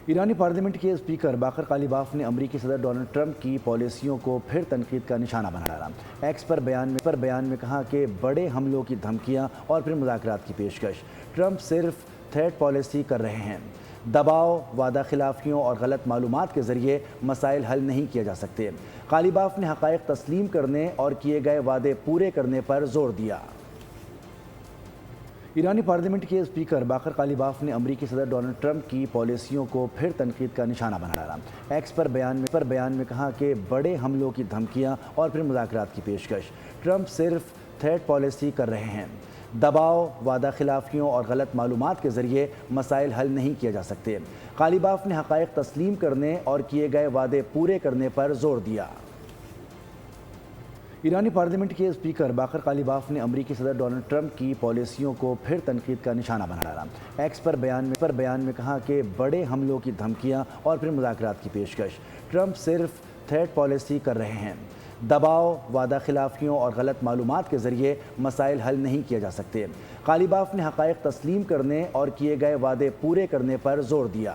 ایرانی پارلیمنٹ کے اسپیکر باقر قالیباف نے امریکی صدر ڈونلڈ ٹرمپ کی پالیسیوں کو پھر تنقید کا نشانہ بنا ڈالا۔ ایکس پر بیان میں کہا کہ بڑے حملوں کی دھمکیاں اور پھر مذاکرات کی پیشکش۔ ٹرمپ صرف تھریٹ پالیسی کر رہے ہیں۔ دباؤ، وعدہ خلافیوں اور غلط معلومات کے ذریعے مسائل حل نہیں کیے جا سکتے۔ قالیباف نے حقائق تسلیم کرنے اور کیے گئے وعدے پورے کرنے پر زور دیا۔ ایرانی پارلیمنٹ کے اسپیکر باقر قالیباف نے امریکی صدر ڈونلڈ ٹرمپ کی پالیسیوں کو پھر تنقید کا نشانہ بنا ڈالا۔ ایکس پر بیان میں کہا کہ بڑے حملوں کی دھمکیاں اور پھر مذاکرات کی پیشکش۔ ٹرمپ صرف تھریٹ پالیسی کر رہے ہیں۔ دباؤ، وعدہ خلافیوں اور غلط معلومات کے ذریعے مسائل حل نہیں کیے جا سکتے۔ قالیباف نے حقائق تسلیم کرنے اور کیے گئے وعدے پورے کرنے پر زور دیا۔ ایرانی پارلیمنٹ کے اسپیکر باقر قالیباف نے امریکی صدر ڈونلڈ ٹرمپ کی پالیسیوں کو پھر تنقید کا نشانہ بنا ڈالا۔ ایکس پر بیان میں کہا کہ بڑے حملوں کی دھمکیاں اور پھر مذاکرات کی پیشکش۔ ٹرمپ صرف تھریٹ پالیسی کر رہے ہیں۔ دباؤ، وعدہ خلافیوں اور غلط معلومات کے ذریعے مسائل حل نہیں کیے جا سکتے۔ قالیباف نے حقائق تسلیم کرنے اور کیے گئے وعدے پورے کرنے پر زور دیا۔